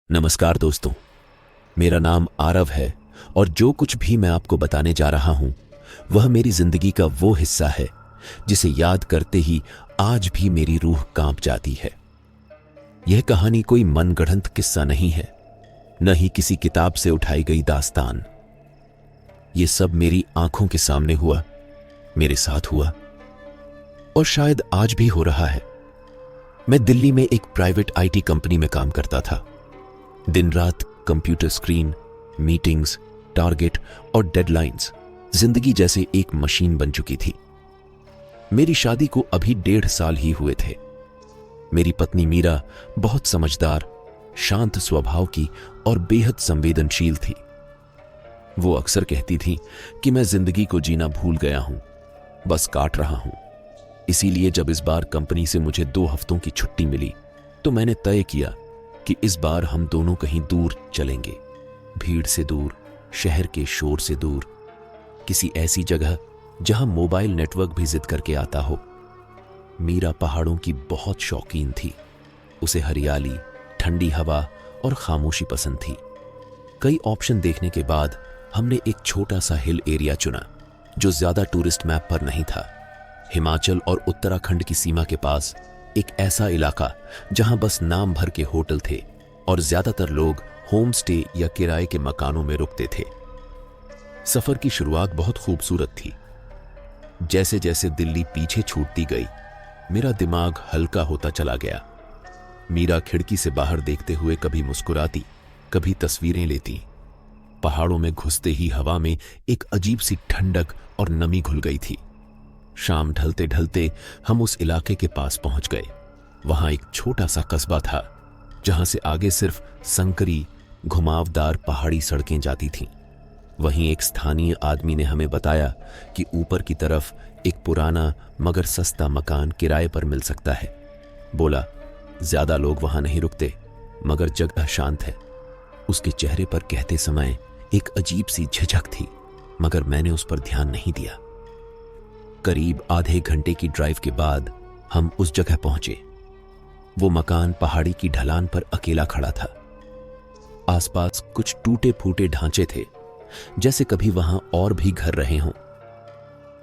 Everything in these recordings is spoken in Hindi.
नमस्कार दोस्तों, मेरा नाम आरव है और जो कुछ भी मैं आपको बताने जा रहा हूं वह मेरी जिंदगी का वो हिस्सा है जिसे याद करते ही आज भी मेरी रूह कांप जाती है। यह कहानी कोई मनगढ़ंत किस्सा नहीं है, न ही किसी किताब से उठाई गई दास्तान। ये सब मेरी आंखों के सामने हुआ, मेरे साथ हुआ और शायद आज भी हो रहा है। मैं दिल्ली में एक प्राइवेट आईटी कंपनी में काम करता था। दिन रात कंप्यूटर स्क्रीन, मीटिंग्स, टारगेट और डेडलाइंस जिंदगी जैसे एक मशीन बन चुकी थी। मेरी शादी को अभी 1.5 साल ही हुए थे। मेरी पत्नी मीरा बहुत समझदार, शांत स्वभाव की और बेहद संवेदनशील थी। वो अक्सर कहती थी कि मैं जिंदगी को जीना भूल गया हूं, बस काट रहा हूं। इसीलिए जब इस बार कंपनी से मुझे 2 हफ्तों की छुट्टी मिली तो मैंने तय किया कि इस बार हम दोनों कहीं दूर चलेंगे। भीड़ से दूर, शहर के शोर से दूर, किसी ऐसी जगह जहां मोबाइल नेटवर्क भी जिद करके आता हो। मीरा पहाड़ों की बहुत शौकीन थी। उसे हरियाली, ठंडी हवा और खामोशी पसंद थी। कई ऑप्शन देखने के बाद हमने एक छोटा सा हिल एरिया चुना जो ज्यादा टूरिस्ट मैप पर नहीं था। हिमाचल और उत्तराखंड की सीमा के पास एक ऐसा इलाका जहां बस नाम भर के होटल थे और ज्यादातर लोग होम स्टे या किराए के मकानों में रुकते थे। सफर की शुरुआत बहुत खूबसूरत थी। जैसे जैसे दिल्ली पीछे छूटती गई, मेरा दिमाग हल्का होता चला गया। मीरा खिड़की से बाहर देखते हुए कभी मुस्कुराती, कभी तस्वीरें लेती। पहाड़ों में घुसते ही हवा में एक अजीब सी ठंडक और नमी घुल गई थी। शाम ढलते ढलते हम उस इलाके के पास पहुंच गए। वहां एक छोटा सा कस्बा था जहां से आगे सिर्फ संकरी, घुमावदार पहाड़ी सड़कें जाती थीं। वहीं एक स्थानीय आदमी ने हमें बताया कि ऊपर की तरफ एक पुराना मगर सस्ता मकान किराए पर मिल सकता है। बोला, ज्यादा लोग वहां नहीं रुकते मगर जगह शांत है। उसके चेहरे पर कहते समय एक अजीब सी झिझक थी, मगर मैंने उस पर ध्यान नहीं दिया। करीब आधे घंटे की ड्राइव के बाद हम उस जगह पहुंचे। वो मकान पहाड़ी की ढलान पर अकेला खड़ा था। आसपास कुछ टूटे फूटे ढांचे थे, जैसे कभी वहां और भी घर रहे हों।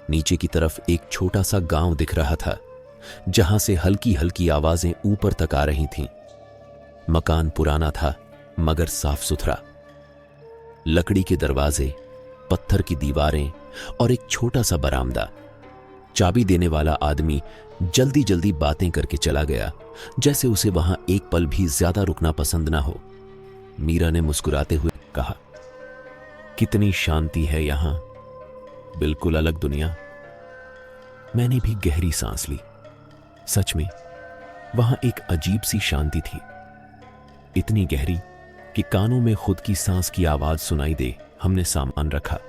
नीचे की तरफ एक छोटा सा गांव दिख रहा था जहां से हल्की हल्की आवाजें ऊपर तक आ रही थीं। मकान पुराना था मगर साफ सुथरा। लकड़ी के दरवाजे, पत्थर की दीवारें और एक छोटा सा बरामदा। चाबी देने वाला आदमी जल्दी जल्दी बातें करके चला गया, जैसे उसे वहां एक पल भी ज्यादा रुकना पसंद ना हो। मीरा ने मुस्कुराते हुए कहा, कितनी शांति है यहां, बिल्कुल अलग दुनिया। मैंने भी गहरी सांस ली। सच में वहां एक अजीब सी शांति थी, इतनी गहरी कि कानों में खुद की सांस की आवाज सुनाई दे। हमने सामान रखा,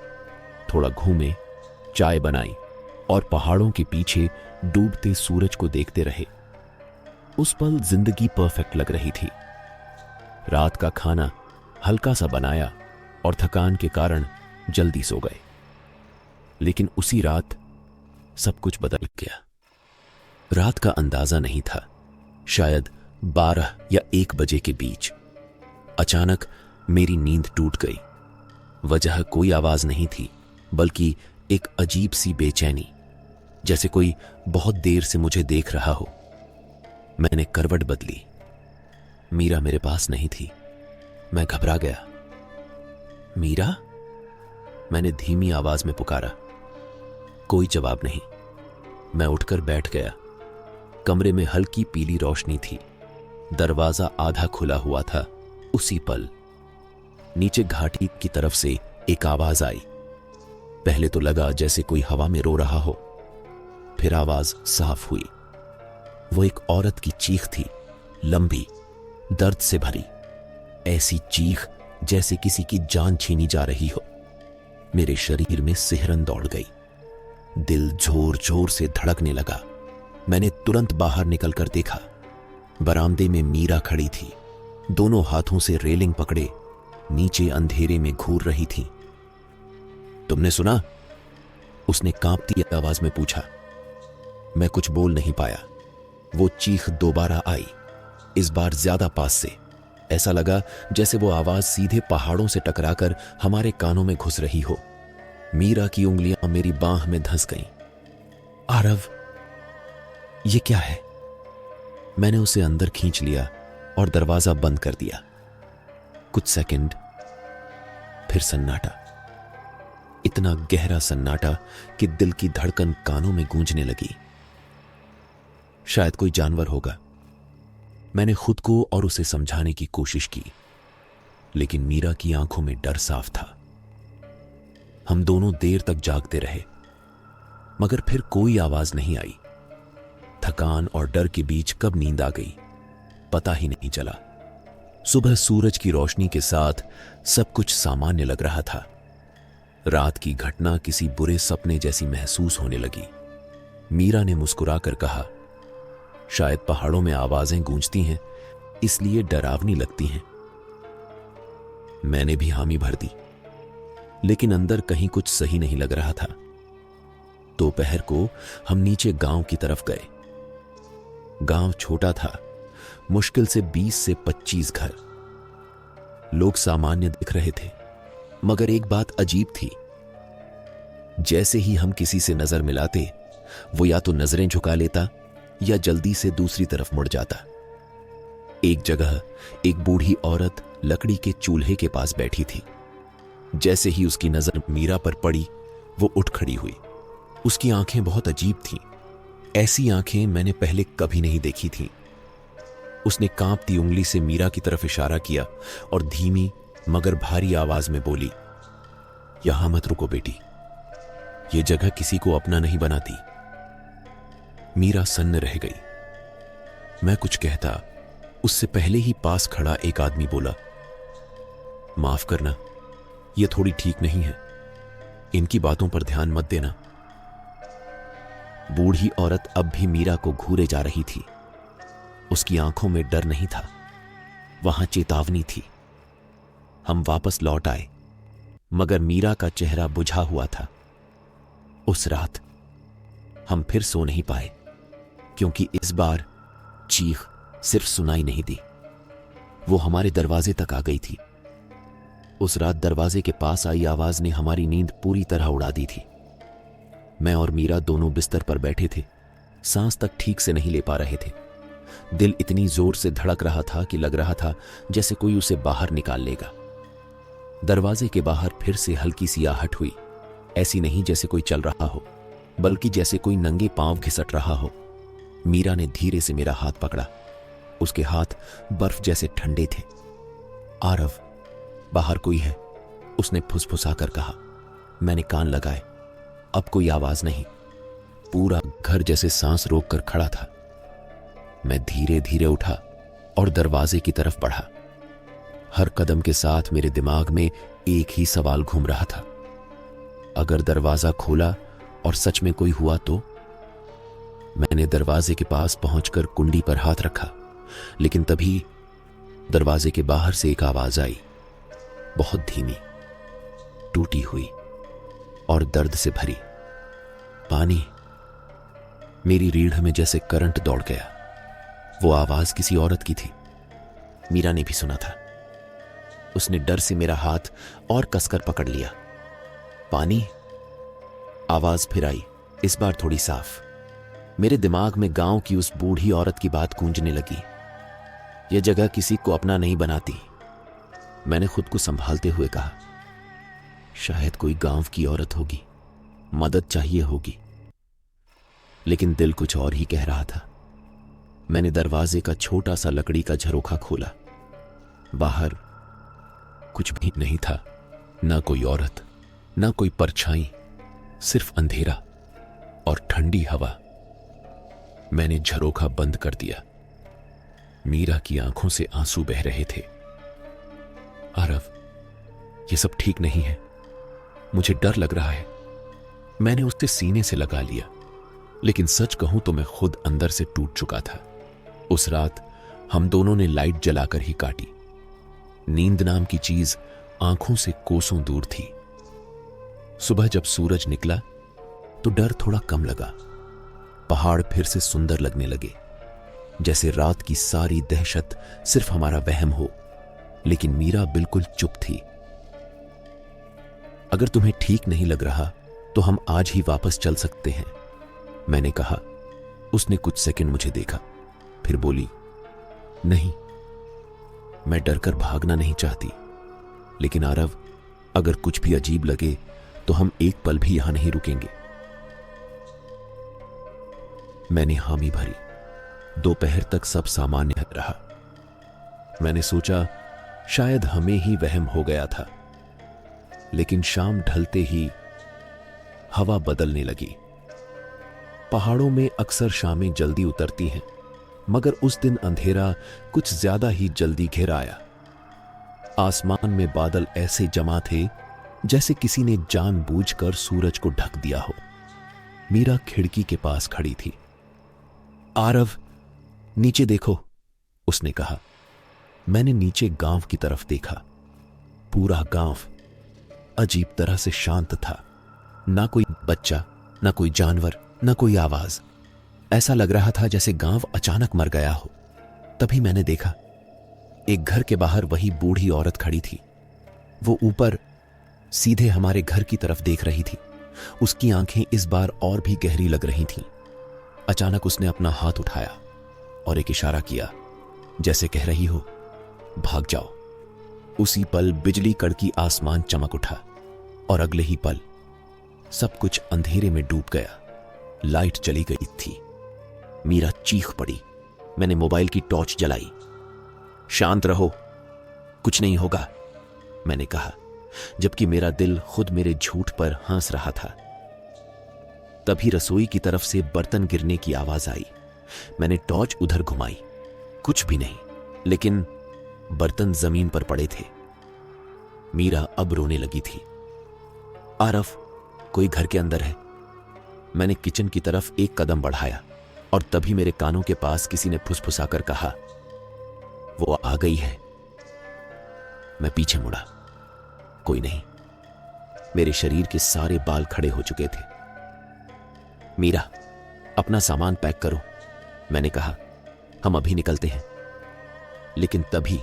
थोड़ा घूमे, चाय बनाई और पहाड़ों के पीछे डूबते सूरज को देखते रहे। उस पल जिंदगी परफेक्ट लग रही थी। रात का खाना हल्का सा बनाया और थकान के कारण जल्दी सो गए। लेकिन उसी रात सब कुछ बदल गया। रात का अंदाजा नहीं था, शायद 12 या 1 बजे के बीच अचानक मेरी नींद टूट गई। वजह कोई आवाज नहीं थी, बल्कि एक अजीब सी बेचैनी, जैसे कोई बहुत देर से मुझे देख रहा हो। मैंने करवट बदली। मीरा मेरे पास नहीं थी। मैं घबरा गया। मीरा? मैंने धीमी आवाज में पुकारा। कोई जवाब नहीं। मैं उठकर बैठ गया। कमरे में हल्की पीली रोशनी थी। दरवाजा आधा खुला हुआ था। उसी पल नीचे घाटी की तरफ से एक आवाज आई। पहले तो लगा जैसे कोई हवा में रो रहा हो, फिर आवाज साफ हुई। वो एक औरत की चीख थी, लंबी, दर्द से भरी। ऐसी चीख जैसे किसी की जान छीनी जा रही हो। मेरे शरीर में सिहरन दौड़ गई। दिल जोर जोर से धड़कने लगा। मैंने तुरंत बाहर निकलकर देखा। बरामदे में मीरा खड़ी थी, दोनों हाथों से रेलिंग पकड़े, नीचे अंधेरे में घूर रही थी। तुमने सुना? उसने कांपती आवाज में पूछा। मैं कुछ बोल नहीं पाया। वो चीख दोबारा आई, इस बार ज्यादा पास से। ऐसा लगा जैसे वो आवाज सीधे पहाड़ों से टकराकर हमारे कानों में घुस रही हो। मीरा की उंगलियां मेरी बांह में धंस गईं। आरव, ये क्या है? मैंने उसे अंदर खींच लिया और दरवाजा बंद कर दिया। कुछ सेकंड, फिर सन्नाटा, इतना गहरा सन्नाटा कि दिल की धड़कन कानों में गूंजने लगी। शायद कोई जानवर होगा। मैंने खुद को और उसे समझाने की कोशिश की, लेकिन मीरा की आंखों में डर साफ था। हम दोनों देर तक जागते रहे, मगर फिर कोई आवाज नहीं आई। थकान और डर के बीच कब नींद आ गई पता ही नहीं चला। सुबह सूरज की रोशनी के साथ सब कुछ सामान्य लग रहा था। रात की घटना किसी बुरे सपने जैसी महसूस होने लगी। मीरा ने मुस्कुराकर कहा, शायद पहाड़ों में आवाजें गूंजती हैं, इसलिए डरावनी लगती हैं। मैंने भी हामी भर दी, लेकिन अंदर कहीं कुछ सही नहीं लग रहा था। दोपहर को हम नीचे गांव की तरफ गए। गांव छोटा था, मुश्किल से 20 से 25 घर। लोग सामान्य दिख रहे थे, मगर एक बात अजीब थी। जैसे ही हम किसी से नजर मिलाते, वो या तो नजरें झुका लेता या जल्दी से दूसरी तरफ मुड़ जाता। एक जगह एक बूढ़ी औरत लकड़ी के चूल्हे के पास बैठी थी। जैसे ही उसकी नजर मीरा पर पड़ी, वो उठ खड़ी हुई। उसकी आंखें बहुत अजीब थीं। ऐसी आंखें मैंने पहले कभी नहीं देखी थीं। उसने कांपती उंगली से मीरा की तरफ इशारा किया और धीमी मगर भारी आवाज में बोली, यहां मत रुको बेटी, ये जगह किसी को अपना नहीं बनाती। मीरा सन्न रह गई। मैं कुछ कहता, उससे पहले ही पास खड़ा एक आदमी बोला, माफ करना, ये थोड़ी ठीक नहीं है, इनकी बातों पर ध्यान मत देना। बूढ़ी औरत अब भी मीरा को घूरे जा रही थी। उसकी आंखों में डर नहीं था, वहां चेतावनी थी। हम वापस लौट आए, मगर मीरा का चेहरा बुझा हुआ था। उस रात हम फिर सो नहीं पाए, क्योंकि इस बार चीख सिर्फ सुनाई नहीं दी, वो हमारे दरवाजे तक आ गई थी। उस रात दरवाजे के पास आई आवाज ने हमारी नींद पूरी तरह उड़ा दी थी। मैं और मीरा दोनों बिस्तर पर बैठे थे, सांस तक ठीक से नहीं ले पा रहे थे। दिल इतनी जोर से धड़क रहा था कि लग रहा था जैसे कोई उसे बाहर निकाल लेगा। दरवाजे के बाहर फिर से हल्की सी आहट हुई। ऐसी नहीं जैसे कोई चल रहा हो, बल्कि जैसे कोई नंगे पांव घिसट रहा हो। मीरा ने धीरे से मेरा हाथ पकड़ा। उसके हाथ बर्फ जैसे ठंडे थे। आरव, बाहर कोई है, उसने फुसफुसाकर कहा। मैंने कान लगाए, अब कोई आवाज नहीं। पूरा घर जैसे सांस रोककर खड़ा था। मैं धीरे धीरे उठा और दरवाजे की तरफ बढ़ा। हर कदम के साथ मेरे दिमाग में एक ही सवाल घूम रहा था, अगर दरवाजा खोला और सच में कोई हुआ तो? मैंने दरवाजे के पास पहुंचकर कुंडी पर हाथ रखा, लेकिन तभी दरवाजे के बाहर से एक आवाज आई, बहुत धीमी, टूटी हुई और दर्द से भरी। पानी। मेरी रीढ़ में जैसे करंट दौड़ गया। वो आवाज किसी औरत की थी। मीरा ने भी सुना था। उसने डर से मेरा हाथ और कसकर पकड़ लिया। पानी। आवाज फिर आई, इस बार थोड़ी साफ। मेरे दिमाग में गांव की उस बूढ़ी औरत की बात गूंजने लगी, यह जगह किसी को अपना नहीं बनाती। मैंने खुद को संभालते हुए कहा, शायद कोई गांव की औरत होगी, मदद चाहिए होगी। लेकिन दिल कुछ और ही कह रहा था। मैंने दरवाजे का छोटा सा लकड़ी का झरोखा खोला। बाहर कुछ भी नहीं था, ना कोई औरत, ना कोई परछाई, सिर्फ अंधेरा और ठंडी हवा। मैंने झरोखा बंद कर दिया। मीरा की आंखों से आंसू बह रहे थे। आरव, ये सब ठीक नहीं है, मुझे डर लग रहा है। मैंने उससे सीने से लगा लिया, लेकिन सच कहूं तो मैं खुद अंदर से टूट चुका था। उस रात हम दोनों ने लाइट जलाकर ही काटी। नींद नाम की चीज आंखों से कोसों दूर थी। सुबह जब सूरज निकला तो डर थोड़ा कम लगा। पहाड़ फिर से सुंदर लगने लगे, जैसे रात की सारी दहशत सिर्फ हमारा वहम हो लेकिन मीरा बिल्कुल चुप थी। अगर तुम्हें ठीक नहीं लग रहा तो हम आज ही वापस चल सकते हैं, मैंने कहा। उसने कुछ सेकंड मुझे देखा, फिर बोली, नहीं, मैं डरकर भागना नहीं चाहती, लेकिन आरव, अगर कुछ भी अजीब लगे तो हम एक पल भी यहां नहीं रुकेंगे। मैंने हामी भरी। दोपहर तक सब सामान्य रहा। मैंने सोचा शायद हमें ही वहम हो गया था, लेकिन शाम ढलते ही हवा बदलने लगी। पहाड़ों में अक्सर शामें जल्दी उतरती हैं, मगर उस दिन अंधेरा कुछ ज्यादा ही जल्दी घिर आया। आसमान में बादल ऐसे जमा थे जैसे किसी ने जानबूझकर सूरज को ढक दिया हो। मीरा खिड़की के पास खड़ी थी। आरव, नीचे देखो, उसने कहा। मैंने नीचे गांव की तरफ देखा। पूरा गांव अजीब तरह से शांत था। ना कोई बच्चा, ना कोई जानवर, ना कोई आवाज। ऐसा लग रहा था जैसे गांव अचानक मर गया हो। तभी मैंने देखा, एक घर के बाहर वही बूढ़ी औरत खड़ी थी। वो ऊपर सीधे हमारे घर की तरफ देख रही थी। उसकी आंखें इस बार और भी गहरी लग रही थीं। अचानक उसने अपना हाथ उठाया और एक इशारा किया, जैसे कह रही हो, भाग जाओ। उसी पल बिजली कड़की, आसमान चमक उठा और अगले ही पल सब कुछ अंधेरे में डूब गया। लाइट चली गई थी। मीरा चीख पड़ी। मैंने मोबाइल की टॉर्च जलाई। शांत रहो, कुछ नहीं होगा, मैंने कहा, जबकि मेरा दिल खुद मेरे झूठ पर हंस रहा था। तभी रसोई की तरफ से बर्तन गिरने की आवाज आई। मैंने टॉर्च उधर घुमाई, कुछ भी नहीं, लेकिन बर्तन जमीन पर पड़े थे। मीरा अब रोने लगी थी। आरव, कोई घर के अंदर है। मैंने किचन की तरफ एक कदम बढ़ाया और तभी मेरे कानों के पास किसी ने फुसफुसाकर कहा, वो आ गई है। मैं पीछे मुड़ा। कोई नहीं। मेरे शरीर के सारे बाल खड़े हो चुके थे। मीरा, अपना सामान पैक करो, मैंने कहा, हम अभी निकलते हैं। लेकिन तभी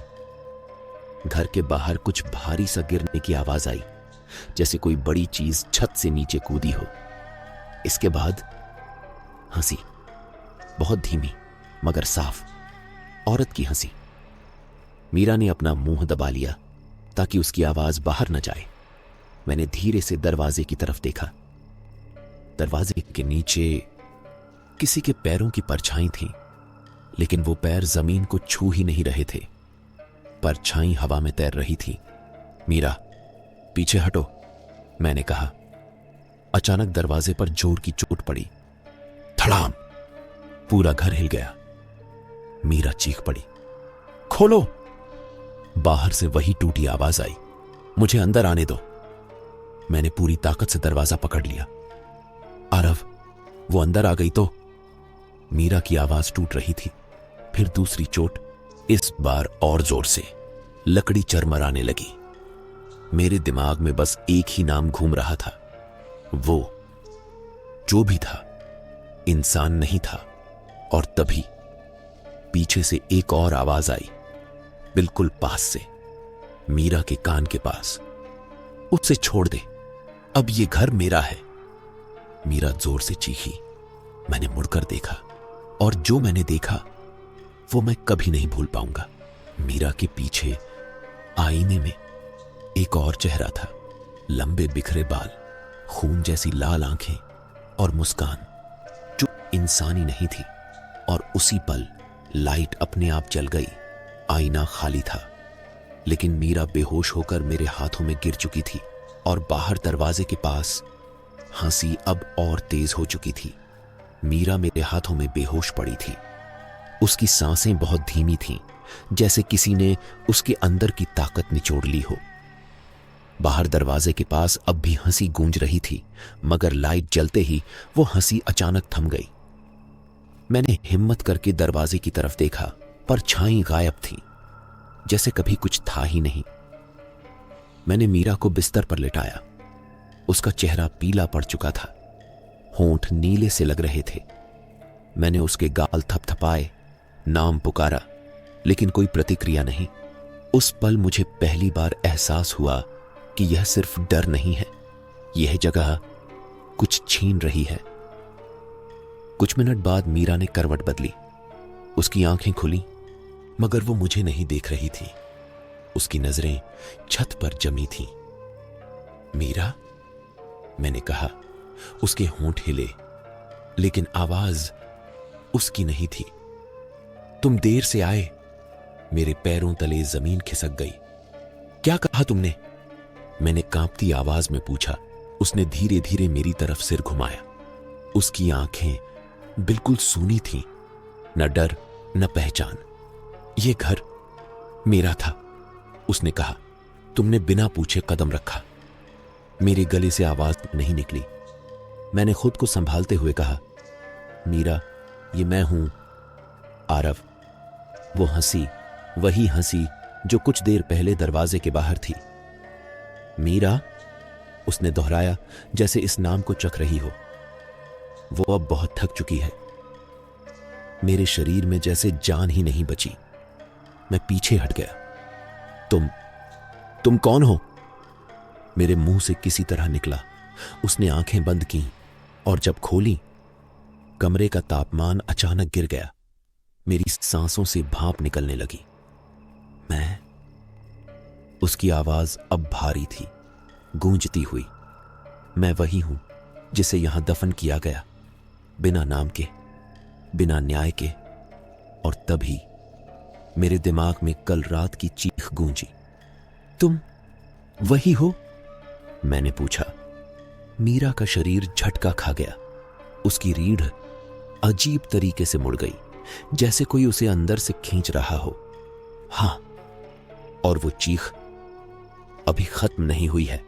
घर के बाहर कुछ भारी सा गिरने की आवाज आई, जैसे कोई बड़ी चीज छत से नीचे कूदी हो। इसके बाद हंसी, बहुत धीमी मगर साफ, औरत की हंसी। मीरा ने अपना मुंह दबा लिया ताकि उसकी आवाज बाहर न जाए। मैंने धीरे से दरवाजे की तरफ देखा। दरवाजे के नीचे किसी के पैरों की परछाई थी, लेकिन वो पैर जमीन को छू ही नहीं रहे थे। परछाई हवा में तैर रही थी। मीरा, पीछे हटो, मैंने कहा। अचानक दरवाजे पर जोर की चोट पड़ी। धड़ाम! पूरा घर हिल गया। मीरा चीख पड़ी, खोलो! बाहर से वही टूटी आवाज आई, मुझे अंदर आने दो। मैंने पूरी ताकत से दरवाजा पकड़ लिया। आरव, वो अंदर आ गई तो? मीरा की आवाज टूट रही थी। फिर दूसरी चोट, इस बार और जोर से। लकड़ी चरमराने लगी। मेरे दिमाग में बस एक ही नाम घूम रहा था। वो जो भी था, इंसान नहीं था। और तभी पीछे से एक और आवाज आई, बिल्कुल पास से, मीरा के कान के पास। उसे छोड़ दे, अब ये घर मेरा है। मीरा जोर से चीखी। मैंने मुड़कर देखा और जो मैंने देखा वो मैं कभी नहीं भूल पाऊंगा। मीरा के पीछे आईने में एक और चेहरा था। लंबे बिखरे बाल, खून जैसी लाल आंखें और मुस्कान जो इंसानी नहीं थी। और उसी पल लाइट अपने आप जल गई। आईना खाली था, लेकिन मीरा बेहोश होकर मेरे हाथों में गिर चुकी थी और बाहर दरवाजे के पास हंसी अब और तेज हो चुकी थी। मीरा मेरे हाथों में बेहोश पड़ी थी। उसकी सांसें बहुत धीमी थीं, जैसे किसी ने उसके अंदर की ताकत निचोड़ ली हो। बाहर दरवाजे के पास अब भी हंसी गूंज रही थी, मगर लाइट जलते ही वो हंसी अचानक थम गई। मैंने हिम्मत करके दरवाजे की तरफ देखा, पर छाई गायब थी, जैसे कभी कुछ था ही नहीं। मैंने मीरा को बिस्तर पर लिटाया। उसका चेहरा पीला पड़ चुका था, होंठ नीले से लग रहे थे। मैंने उसके गाल थपथपाए, नाम पुकारा, लेकिन कोई प्रतिक्रिया नहीं। उस पल मुझे पहली बार एहसास हुआ कि यह सिर्फ डर नहीं है, यह जगह कुछ छीन रही है। कुछ मिनट बाद मीरा ने करवट बदली। उसकी आंखें खुली, मगर वो मुझे नहीं देख रही थी। उसकी नजरें छत पर जमी थीं। मीरा, मैंने कहा। उसके होंठ हिले, लेकिन आवाज उसकी नहीं थी। तुम देर से आए। मेरे पैरों तले जमीन खिसक गई। क्या कहा तुमने? मैंने कांपती आवाज में पूछा। उसने धीरे धीरे मेरी तरफ सिर घुमाया। उसकी आंखें बिल्कुल सूनी थीं, न डर न पहचान। यह घर मेरा था, उसने कहा। तुमने बिना पूछे कदम रखा। मेरे गले से आवाज नहीं निकली। मैंने खुद को संभालते हुए कहा, मीरा, ये मैं हूं, आरव। वो हंसी, वही हंसी जो कुछ देर पहले दरवाजे के बाहर थी। मीरा, उसने दोहराया, जैसे इस नाम को चख रही हो। वो अब बहुत थक चुकी है। मेरे शरीर में जैसे जान ही नहीं बची। मैं पीछे हट गया। तुम कौन हो? मेरे मुंह से किसी तरह निकला। उसने आंखें बंद की और जब खोली, कमरे का तापमान अचानक गिर गया। मेरी सांसों से भाप निकलने लगी। मैं? उसकी आवाज अब भारी थी, गूंजती हुई। मैं वही हूं जिसे यहां दफन किया गया, बिना नाम के, बिना न्याय के। और तभी मेरे दिमाग में कल रात की चीख गूंजी। तुम वही हो? मैंने पूछा। मीरा का शरीर झटका खा गया। उसकी रीढ़ अजीब तरीके से मुड़ गई, जैसे कोई उसे अंदर से खींच रहा हो। हां, और वो चीख अभी खत्म नहीं हुई है।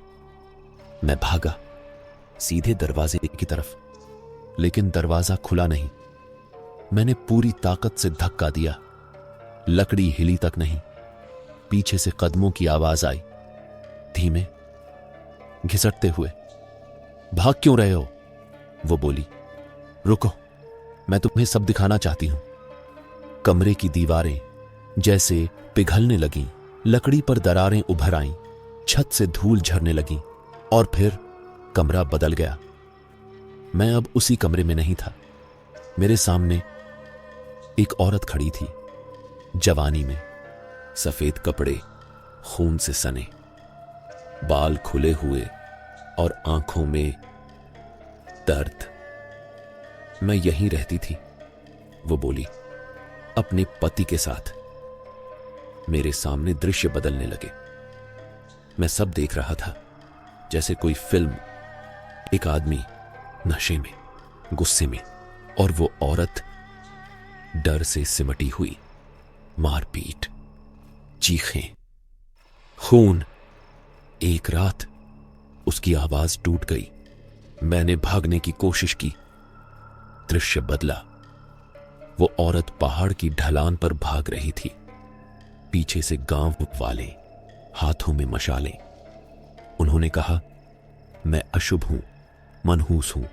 मैं भागा सीधे दरवाजे की तरफ, लेकिन दरवाजा खुला नहीं। मैंने पूरी ताकत से धक्का दिया। लकड़ी हिली तक नहीं। पीछे से कदमों की आवाज आई, धीमे, घिसटते हुए। भाग क्यों रहे हो? वो बोली। रुको, मैं तुम्हें सब दिखाना चाहती हूं। कमरे की दीवारें जैसे पिघलने लगीं, लकड़ी पर दरारें उभर आईं, छत से धूल झरने लगी, और फिर कमरा बदल गया। मैं अब उसी कमरे में नहीं था। मेरे सामने एक औरत खड़ी थी, जवानी में, सफेद कपड़े खून से सने, बाल खुले हुए और आंखों में दर्द। मैं यहीं रहती थी, वो बोली, अपने पति के साथ। मेरे सामने दृश्य बदलने लगे। मैं सब देख रहा था, जैसे कोई फिल्म। एक आदमी नशे में, गुस्से में, और वो औरत डर से सिमटी हुई। मारपीट, चीखें, खून। एक रात उसकी आवाज टूट गई। मैंने भागने की कोशिश की। दृश्य बदला। वो औरत पहाड़ की ढलान पर भाग रही थी। पीछे से गांव वाले, हाथों में मशालें। उन्होंने कहा, मैं अशुभ हूं, मनहूस हूं।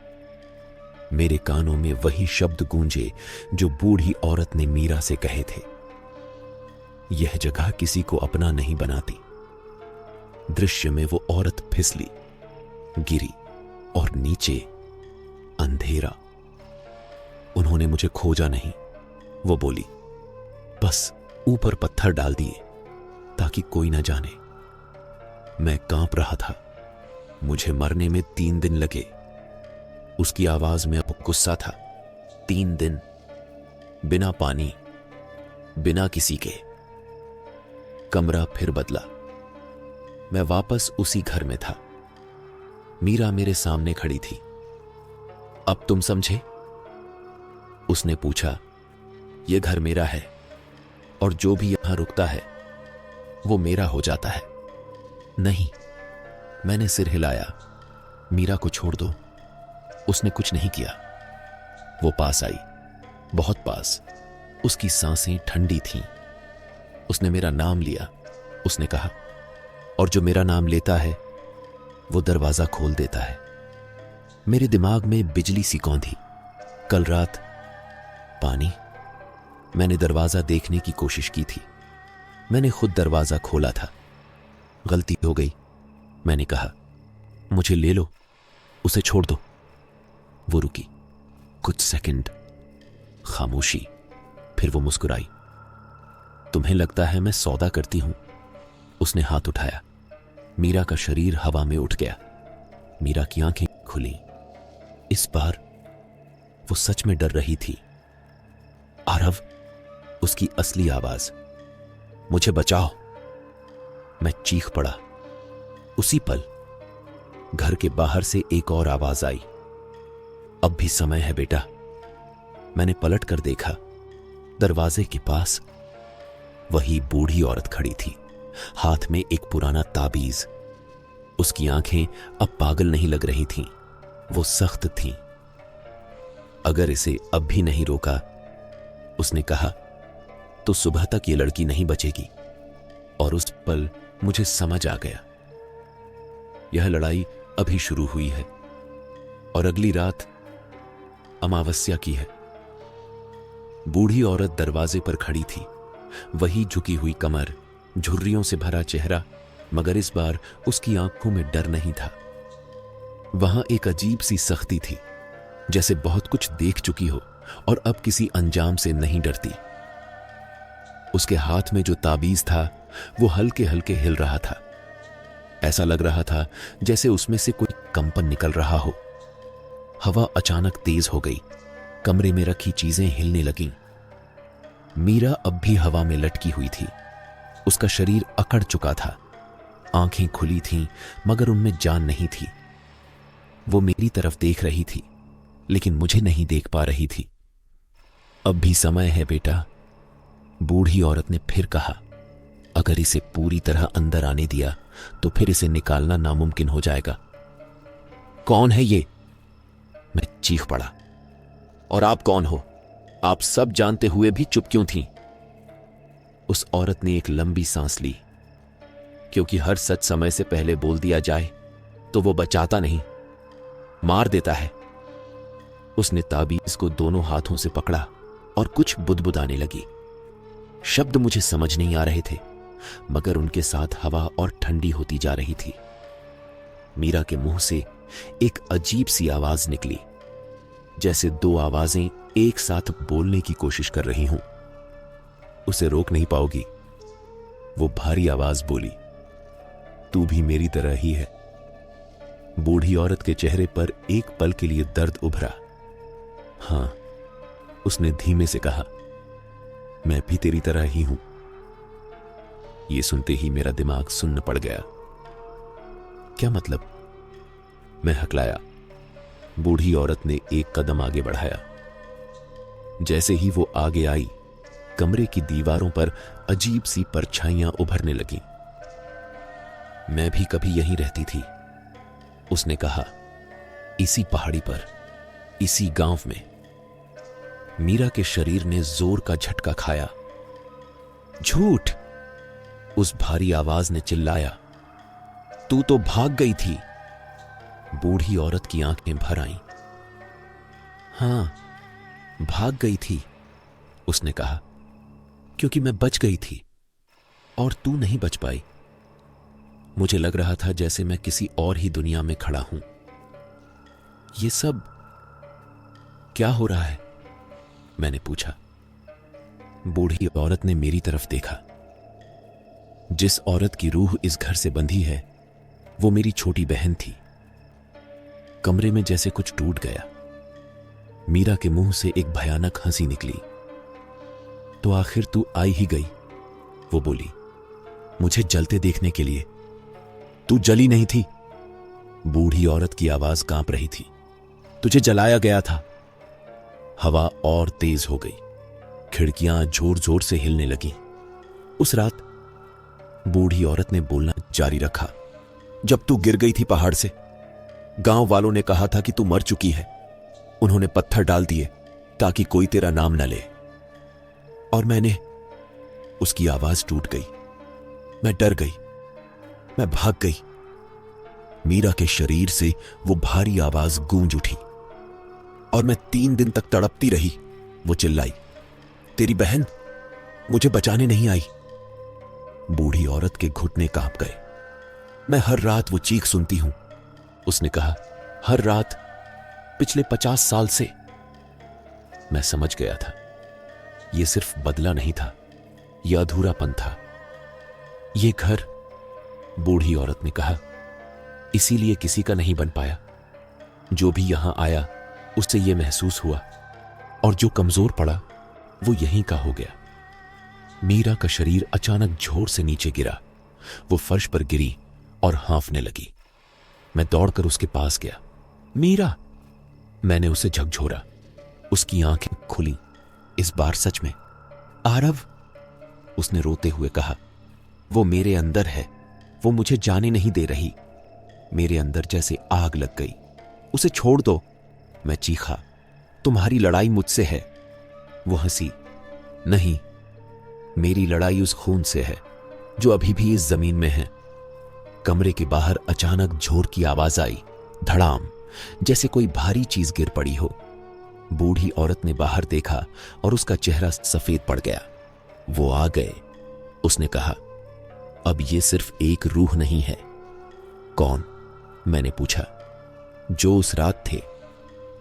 मेरे कानों में वही शब्द गूंजे जो बूढ़ी औरत ने मीरा से कहे थे। यह जगह किसी को अपना नहीं बनाती। दृश्य में वो औरत फिसली, गिरी, और नीचे अंधेरा। उन्होंने मुझे खोजा नहीं, वो बोली, बस ऊपर पत्थर डाल दिए ताकि कोई ना जाने। मैं कांप रहा था। मुझे मरने में 3 दिन लगे। उसकी आवाज में अब गुस्सा था। 3 दिन, बिना पानी, बिना किसी के। कमरा फिर बदला। मैं वापस उसी घर में था। मीरा मेरे सामने खड़ी थी। अब तुम समझे? उसने पूछा। यह घर मेरा है, और जो भी यहां रुकता है वो मेरा हो जाता है। नहीं, मैंने सिर हिलाया। मीरा को छोड़ दो। उसने कुछ नहीं किया। वो पास आई, बहुत पास। उसकी सांसें ठंडी थीं। उसने मेरा नाम लिया। उसने कहा, और जो मेरा नाम लेता है वो दरवाजा खोल देता है। मेरे दिमाग में बिजली सी कौंधी। कल रात पानी। मैंने दरवाजा देखने की कोशिश की थी, मैंने खुद दरवाजा खोला था। गलती हो गई, मैंने कहा। मुझे ले लो, उसे छोड़ दो। वो रुकी। कुछ सेकंड खामोशी, फिर वो मुस्कुराई। तुम्हें लगता है मैं सौदा करती हूं? उसने हाथ उठाया। मीरा का शरीर हवा में उठ गया। मीरा की आंखें खुली। इस बार वो सच में डर रही थी। आरव, उसकी असली आवाज। मुझे बचाओ। मैं चीख पड़ा। उसी पल घर के बाहर से एक और आवाज आई। अब भी समय है बेटा। मैंने पलट कर देखा। दरवाजे के पास वही बूढ़ी औरत खड़ी थी, हाथ में एक पुराना ताबीज। उसकी आंखें अब पागल नहीं लग रही थीं, वो सख्त थीं। अगर इसे अब भी नहीं रोका, उसने कहा, तो सुबह तक ये लड़की नहीं बचेगी। और उस पल मुझे समझ आ गया, यह लड़ाई अभी शुरू हुई है और अगली रात अमावस्या की है। बूढ़ी औरत दरवाजे पर खड़ी थी, वही झुकी हुई कमर, झुर्रियों से भरा चेहरा, मगर इस बार उसकी आंखों में डर नहीं था। वहां एक अजीब सी सख्ती थी, जैसे बहुत कुछ देख चुकी हो और अब किसी अंजाम से नहीं डरती। उसके हाथ में जो ताबीज था वो हल्के हल्के हिल रहा था। ऐसा लग रहा था जैसे उसमें से कोई कंपन निकल रहा हो। हवा अचानक तेज हो गई। कमरे में रखी चीजें हिलने लगीं। मीरा अब भी हवा में लटकी हुई थी। उसका शरीर अकड़ चुका था। आंखें खुली थीं, मगर उनमें जान नहीं थी। वो मेरी तरफ देख रही थी, लेकिन मुझे नहीं देख पा रही थी। अब भी समय है बेटा, बूढ़ी औरत ने फिर कहा। अगर इसे पूरी तरह अंदर आने दिया तो फिर इसे निकालना नामुमकिन हो जाएगा। कौन है ये? मैं चीख पड़ा। और आप कौन हो? आप सब जानते हुए भी चुप क्यों थीं? उस औरत ने एक लंबी सांस ली। क्योंकि हर सच समय से पहले बोल दिया जाए तो वो बचाता नहीं, मार देता है। उसने ताबीज को दोनों हाथों से पकड़ा और कुछ बुदबुदाने लगी। शब्द मुझे समझ नहीं आ रहे थे, मगर उनके साथ हवा और ठंडी होती जा रही थी। मीरा के मुंह से एक अजीब सी आवाज निकली, जैसे दो आवाजें एक साथ बोलने की कोशिश कर रही हूं। उसे रोक नहीं पाओगी, वो भारी आवाज बोली। तू भी मेरी तरह ही है। बूढ़ी औरत के चेहरे पर एक पल के लिए दर्द उभरा। हां, उसने धीमे से कहा, मैं भी तेरी तरह ही हूं। यह सुनते ही मेरा दिमाग सुन्न पड़ गया। क्या मतलब? मैं हकलाया। बूढ़ी औरत ने एक कदम आगे बढ़ाया। जैसे ही वो आगे आई, कमरे की दीवारों पर अजीब सी परछाइयां उभरने लगीं। मैं भी कभी यहीं रहती थी, उसने कहा, इसी पहाड़ी पर, इसी गांव में। मीरा के शरीर ने जोर का झटका खाया। झूठ! उस भारी आवाज ने चिल्लाया। तू तो भाग गई थी। बूढ़ी औरत की आंखें भर आईं। हां, भाग गई थी, उसने कहा, क्योंकि मैं बच गई थी और तू नहीं बच पाई। मुझे लग रहा था जैसे मैं किसी और ही दुनिया में खड़ा हूं। ये सब क्या हो रहा है? मैंने पूछा। बूढ़ी औरत ने मेरी तरफ देखा। जिस औरत की रूह इस घर से बंधी है, वो मेरी छोटी बहन थी। कमरे में जैसे कुछ टूट गया। मीरा के मुंह से एक भयानक हंसी निकली। तो आखिर तू आई ही गई, वो बोली, मुझे जलते देखने के लिए। तू जली नहीं थी। बूढ़ी औरत की आवाज कांप रही थी। तुझे जलाया गया था। हवा और तेज हो गई। खिड़कियां जोर जोर से हिलने लगीं। उस रात बूढ़ी औरत ने बोलना जारी रखा। जब तू गिर गई थी पहाड़ से, गांव वालों ने कहा था कि तू मर चुकी है। उन्होंने पत्थर डाल दिए ताकि कोई तेरा नाम न ले। और मैंने, उसकी आवाज टूट गई। मैं डर गई, मैं भाग गई। मीरा के शरीर से वो भारी आवाज गूंज उठी और मैं 3 दिन तक तड़पती रही। वो चिल्लाई, तेरी बहन मुझे बचाने नहीं आई। बूढ़ी औरत के घुटने कांप गए। मैं हर रात वो चीख सुनती हूं, उसने कहा, हर रात पिछले 50 साल से। मैं समझ गया था, यह सिर्फ बदला नहीं था, यह अधूरापन था। यह घर, बूढ़ी औरत ने कहा, इसीलिए किसी का नहीं बन पाया। जो भी यहां आया उससे यह महसूस हुआ, और जो कमजोर पड़ा वो यहीं का हो गया। मीरा का शरीर अचानक झोर से नीचे गिरा। वो फर्श पर गिरी और हाँफने लगी। मैं दौड़कर उसके पास गया। मीरा, मैंने उसे झकझोरा। उसकी आंखें खुली। इस बार सच में। आरव, उसने रोते हुए कहा, वो मेरे अंदर है, वो मुझे जाने नहीं दे रही। मेरे अंदर जैसे आग लग गई। उसे छोड़ दो, मैं चीखा। तुम्हारी लड़ाई मुझसे है। वो हंसी। नहीं, मेरी लड़ाई उस खून से है जो अभी भी इस जमीन में है। कमरे के बाहर अचानक झोर की आवाज आई, धड़ाम, जैसे कोई भारी चीज गिर पड़ी हो। बूढ़ी औरत ने बाहर देखा और उसका चेहरा सफेद पड़ गया। वो आ गए, उसने कहा। अब ये सिर्फ एक रूह नहीं है। कौन? मैंने पूछा। जो उस रात थे,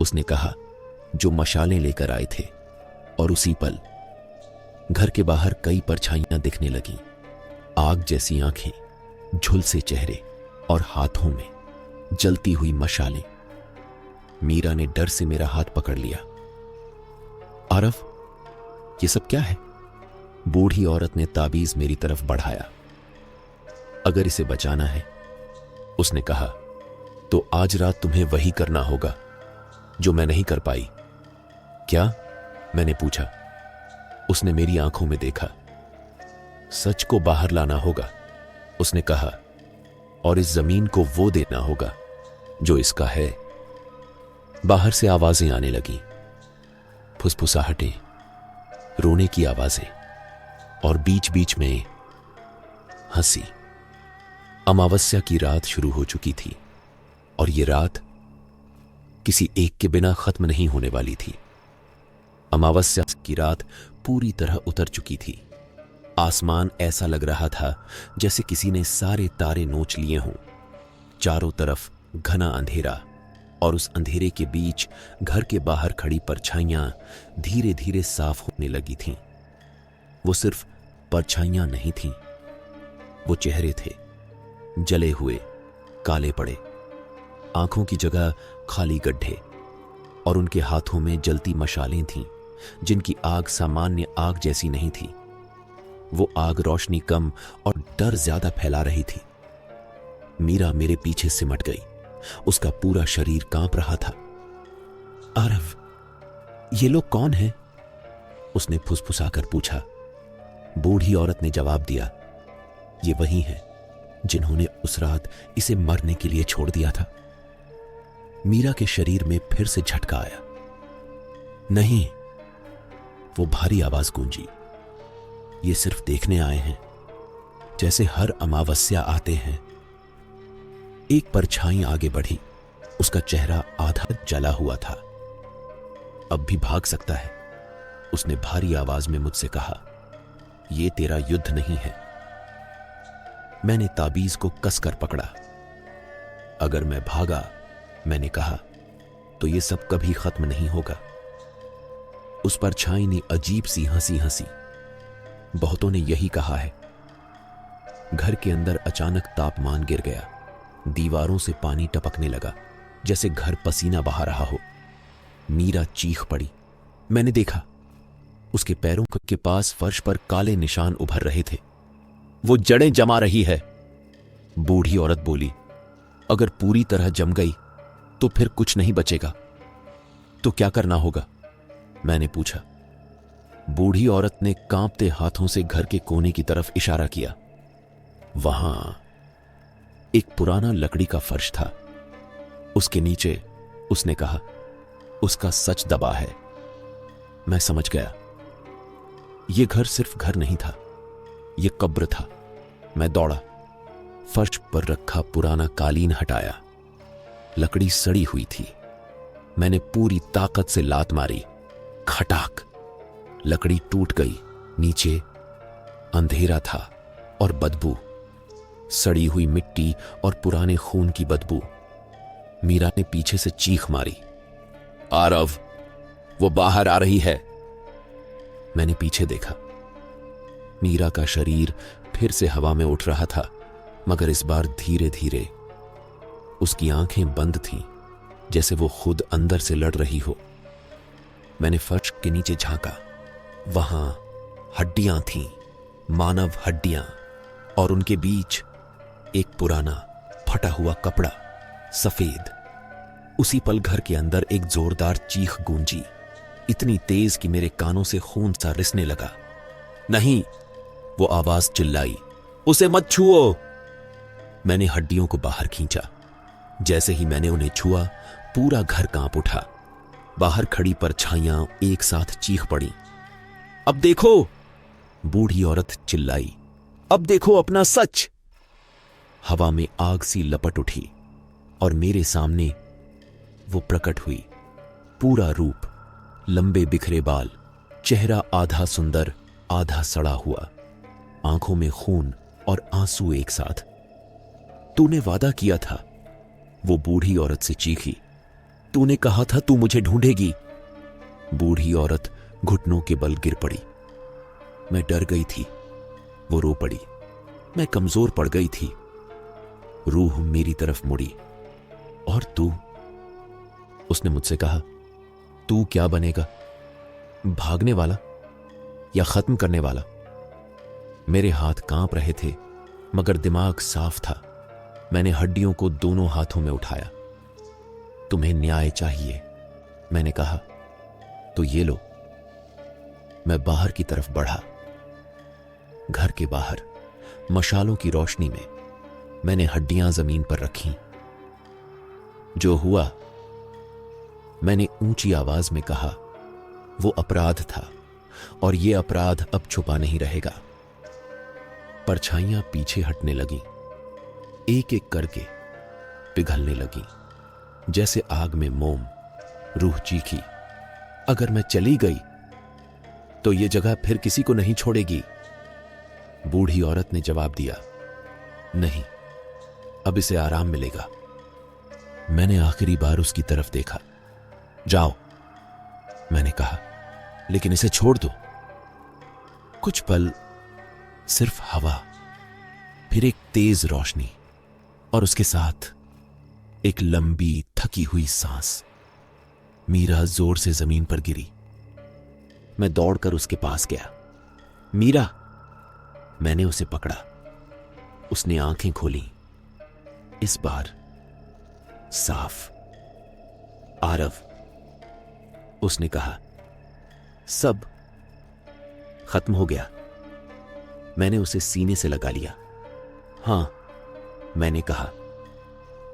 उसने कहा, जो मशालें लेकर आए थे। और उसी पल घर के बाहर कई परछाइयां दिखने लगीं। आग जैसी आंखें, झुलसे चेहरे और हाथों में जलती हुई मशालें। मीरा ने डर से मेरा हाथ पकड़ लिया। आरव, ये सब क्या है? बूढ़ी औरत ने ताबीज मेरी तरफ बढ़ाया। अगर इसे बचाना है, उसने कहा, तो आज रात तुम्हें वही करना होगा जो मैं नहीं कर पाई। क्या? मैंने पूछा। उसने मेरी आंखों में देखा। सच को बाहर लाना होगा, उसने कहा, और इस जमीन को वो देना होगा जो इसका है। बाहर से आवाजें आने लगी, फुसफुसाहटें, रोने की आवाजें, और बीच बीच में हंसी। अमावस्या की रात शुरू हो चुकी थी, और ये रात किसी एक के बिना खत्म नहीं होने वाली थी। अमावस्या की रात पूरी तरह उतर चुकी थी। आसमान ऐसा लग रहा था जैसे किसी ने सारे तारे नोच लिए हों। चारों तरफ घना अंधेरा, और उस अंधेरे के बीच घर के बाहर खड़ी परछाइयां धीरे धीरे साफ होने लगी थीं। वो सिर्फ परछाइयां नहीं थीं, वो चेहरे थे, जले हुए, काले पड़े, आंखों की जगह खाली गड्ढे, और उनके हाथों में जलती मशालें थीं, जिनकी आग सामान्य आग जैसी नहीं थी। वो आग रोशनी कम और डर ज्यादा फैला रही थी। मीरा मेरे पीछे सिमट गई। उसका पूरा शरीर कांप रहा था। आरव, ये लोग कौन हैं? उसने फुसफुसाकर पूछा। बूढ़ी औरत ने जवाब दिया, ये वही हैं जिन्होंने उस रात इसे मरने के लिए छोड़ दिया था। मीरा के शरीर में फिर से झटका आया। नहीं, वो भारी आवाज गूंजी। ये सिर्फ देखने आए हैं, जैसे हर अमावस्या आते हैं। एक परछाई आगे बढ़ी। उसका चेहरा आधा जला हुआ था। अब भी भाग सकता है, उसने भारी आवाज में मुझसे कहा। यह तेरा युद्ध नहीं है। मैंने ताबीज को कसकर पकड़ा। अगर मैं भागा, मैंने कहा, तो यह सब कभी खत्म नहीं होगा। उस परछाई ने अजीब सी हंसी हंसी। बहुतों ने यही कहा है। घर के अंदर अचानक तापमान गिर गया। दीवारों से पानी टपकने लगा, जैसे घर पसीना बहा रहा हो। मीरा चीख पड़ी। मैंने देखा, उसके पैरों के पास फर्श पर काले निशान उभर रहे थे। वो जड़ें जमा रही है, बूढ़ी औरत बोली। अगर पूरी तरह जम गई तो फिर कुछ नहीं बचेगा। तो क्या करना होगा? मैंने पूछा। बूढ़ी औरत ने कांपते हाथों से घर के कोने की तरफ इशारा किया। वहां एक पुराना लकड़ी का फर्श था। उसके नीचे, उसने कहा, उसका सच दबा है। मैं समझ गया। यह घर सिर्फ घर नहीं था, यह कब्र था। मैं दौड़ा, फर्श पर रखा पुराना कालीन हटाया। लकड़ी सड़ी हुई थी। मैंने पूरी ताकत से लात मारी। खटाक, लकड़ी टूट गई। नीचे अंधेरा था और बदबू, सड़ी हुई मिट्टी और पुराने खून की बदबू। मीरा ने पीछे से चीख मारी, आरव, वो बाहर आ रही है। मैंने पीछे देखा। मीरा का शरीर फिर से हवा में उठ रहा था, मगर इस बार धीरे धीरे। उसकी आंखें बंद थीं, जैसे वो खुद अंदर से लड़ रही हो। मैंने फर्श के नीचे झांका। वहां हड्डियां थीं, मानव हड्डियां, और उनके बीच एक पुराना फटा हुआ कपड़ा, सफेद। उसी पल घर के अंदर एक जोरदार चीख गूंजी, इतनी तेज कि मेरे कानों से खून सा रिसने लगा। नहीं, वो आवाज चिल्लाई, उसे मत छुओ। मैंने हड्डियों को बाहर खींचा। जैसे ही मैंने उन्हें छुआ, पूरा घर कांप उठा। बाहर खड़ी परछाइयां एक साथ चीख पड़ी। अब देखो, बूढ़ी औरत चिल्लाई, अब देखो अपना सच। हवा में आग सी लपट उठी और मेरे सामने वो प्रकट हुई। पूरा रूप, लंबे बिखरे बाल, चेहरा आधा सुंदर आधा सड़ा हुआ, आंखों में खून और आंसू एक साथ। तूने वादा किया था, वो बूढ़ी औरत से चीखी। तूने कहा था तू मुझे ढूंढेगी। बूढ़ी औरत घुटनों के बल गिर पड़ी। मैं डर गई थी। वो रो पड़ी। मैं कमजोर पड़ गई थी। रूह मेरी तरफ मुड़ी। और तू? उसने मुझसे कहा, तू क्या बनेगा? भागने वाला या खत्म करने वाला? मेरे हाथ कांप रहे थे, मगर दिमाग साफ था। मैंने हड्डियों को दोनों हाथों में उठाया। तुम्हें न्याय चाहिए, मैंने कहा, तो ये लो। मैं बाहर की तरफ बढ़ा। घर के बाहर मशालों की रोशनी में मैंने हड्डियां जमीन पर रखीं। जो हुआ, मैंने ऊंची आवाज में कहा, वो अपराध था और ये अपराध अब छुपा नहीं रहेगा। परछाइयां पीछे हटने लगीं, एक एक करके पिघलने लगीं, जैसे आग में मोम। रूह चीखी, अगर मैं चली गई तो ये जगह फिर किसी को नहीं छोड़ेगी। बूढ़ी औरत ने जवाब दिया, नहीं, अब इसे आराम मिलेगा। मैंने आखिरी बार उसकी तरफ देखा। जाओ, मैंने कहा, लेकिन इसे छोड़ दो। कुछ पल सिर्फ हवा, फिर एक तेज रोशनी और उसके साथ एक लंबी थकी हुई सांस। मीरा जोर से जमीन पर गिरी। मैं दौड़कर उसके पास गया। मीरा, मैंने उसे पकड़ा। उसने आंखें खोली, इस बार साफ। आरव, उसने कहा, सब खत्म हो गया। मैंने उसे सीने से लगा लिया। हां, मैंने कहा,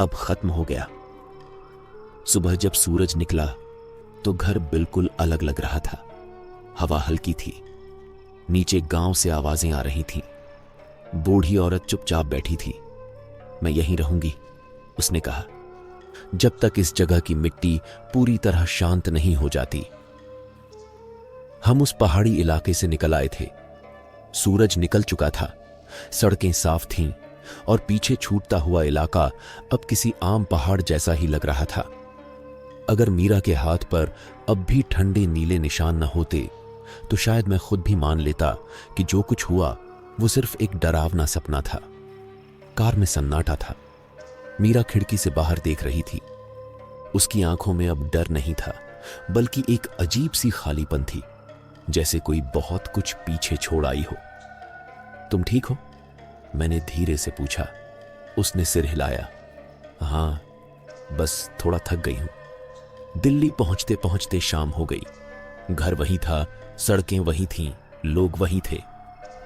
अब खत्म हो गया। सुबह जब सूरज निकला तो घर बिल्कुल अलग लग रहा था। हवा हल्की थी। नीचे गांव से आवाजें आ रही थीं। बूढ़ी औरत चुपचाप बैठी थी। मैं यहीं रहूंगी, उसने कहा, जब तक इस जगह की मिट्टी पूरी तरह शांत नहीं हो जाती। हम उस पहाड़ी इलाके से निकल आए थे। सूरज निकल चुका था, सड़कें साफ थीं और पीछे छूटता हुआ इलाका अब किसी आम पहाड़ जैसा ही लग रहा था। अगर मीरा के हाथ पर अब भी ठंडे नीले निशान न होते तो शायद मैं खुद भी मान लेता कि जो कुछ हुआ वो सिर्फ एक डरावना सपना था। कार में सन्नाटा था। मीरा खिड़की से बाहर देख रही थी। उसकी आंखों में अब डर नहीं था, बल्कि एक अजीब सी खालीपन थी, जैसे कोई बहुत कुछ पीछे छोड़ आई हो। तुम ठीक हो? मैंने धीरे से पूछा। उसने सिर हिलाया। हां, बस थोड़ा थक गई हूं। दिल्ली पहुंचते पहुंचते शाम हो गई। घर वही था, सड़कें वही थीं, लोग वही थे,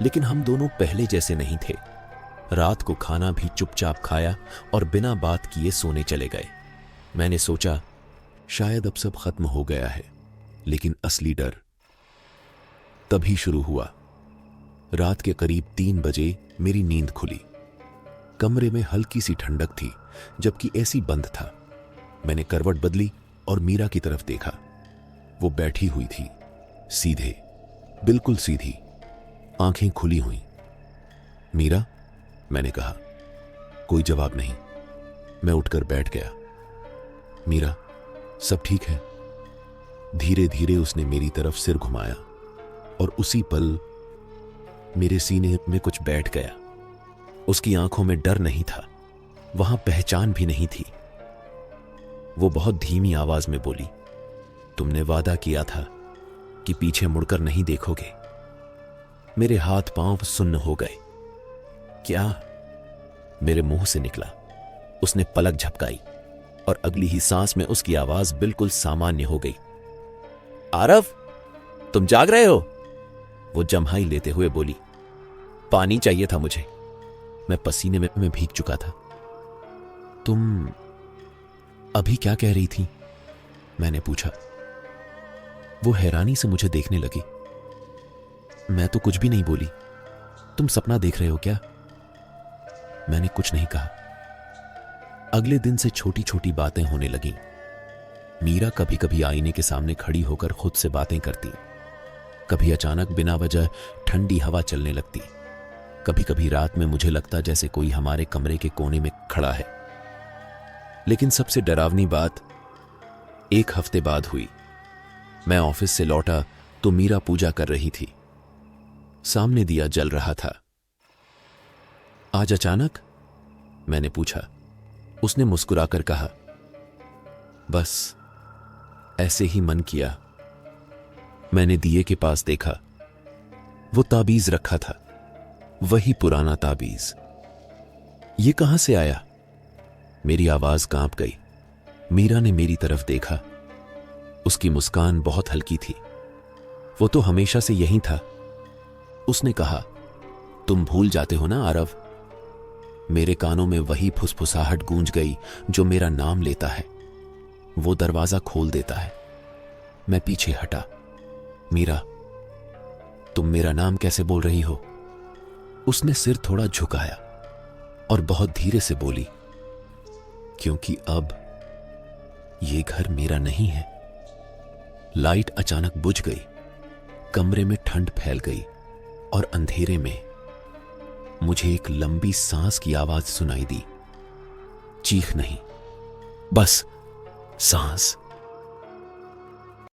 लेकिन हम दोनों पहले जैसे नहीं थे। रात को खाना भी चुपचाप खाया और बिना बात किए सोने चले गए। मैंने सोचा शायद अब सब खत्म हो गया है, लेकिन असली डर तभी शुरू हुआ। रात के करीब 3 बजे मेरी नींद खुली। कमरे में हल्की सी ठंडक थी, जबकि एसी बंद था। मैंने करवट बदली और मीरा की तरफ देखा। वो बैठी हुई थी, सीधे, बिल्कुल सीधी, आंखें खुली हुई। मीरा, मैंने कहा। कोई जवाब नहीं। मैं उठकर बैठ गया। मीरा, सब ठीक है? धीरे धीरे उसने मेरी तरफ सिर घुमाया और उसी पल मेरे सीने में कुछ बैठ गया। उसकी आंखों में डर नहीं था, वहां पहचान भी नहीं थी। वो बहुत धीमी आवाज में बोली, तुमने वादा किया था कि पीछे मुड़कर नहीं देखोगे। मेरे हाथ पांव सुन्न हो गए। क्या? मेरे मुंह से निकला। उसने पलक झपकाई और अगली ही सांस में उसकी आवाज बिल्कुल सामान्य हो गई। आरव, तुम जाग रहे हो? वो जम्हाई लेते हुए बोली। पानी चाहिए था मुझे। मैं पसीने में भीग चुका था। तुम अभी क्या कह रही थी? मैंने पूछा। वो हैरानी से मुझे देखने लगी। मैं तो कुछ भी नहीं बोली। तुम सपना देख रहे हो क्या? मैंने कुछ नहीं कहा। अगले दिन से छोटी छोटी बातें होने लगीं। मीरा कभी कभी आईने के सामने खड़ी होकर खुद से बातें करती, कभी अचानक बिना वजह ठंडी हवा चलने लगती, कभी कभी रात में मुझे लगता जैसे कोई हमारे कमरे के कोने में खड़ा है। लेकिन सबसे डरावनी बात 1 हफ्ते बाद हुई। मैं ऑफिस से लौटा तो मीरा पूजा कर रही थी। सामने दिया जल रहा था। आज अचानक? मैंने पूछा। उसने मुस्कुराकर कहा, बस ऐसे ही मन किया। मैंने दिए के पास देखा। वो ताबीज रखा था, वही पुराना ताबीज। ये कहां से आया? मेरी आवाज कांप गई। मीरा ने मेरी तरफ देखा। उसकी मुस्कान बहुत हल्की थी। वो तो हमेशा से यही था। उसने कहा, तुम भूल जाते हो ना आरव। मेरे कानों में वही फुसफुसाहट गूंज गई जो मेरा नाम लेता है। वो दरवाजा खोल देता है। मैं पीछे हटा। मीरा, तुम मेरा नाम कैसे बोल रही हो? उसने सिर थोड़ा झुकाया और बहुत धीरे से बोली, क्योंकि अब ये घर मेरा नहीं है। लाइट अचानक बुझ गई। कमरे में ठंड फैल गई और अंधेरे में मुझे एक लंबी सांस की आवाज सुनाई दी। चीख नहीं, बस सांस।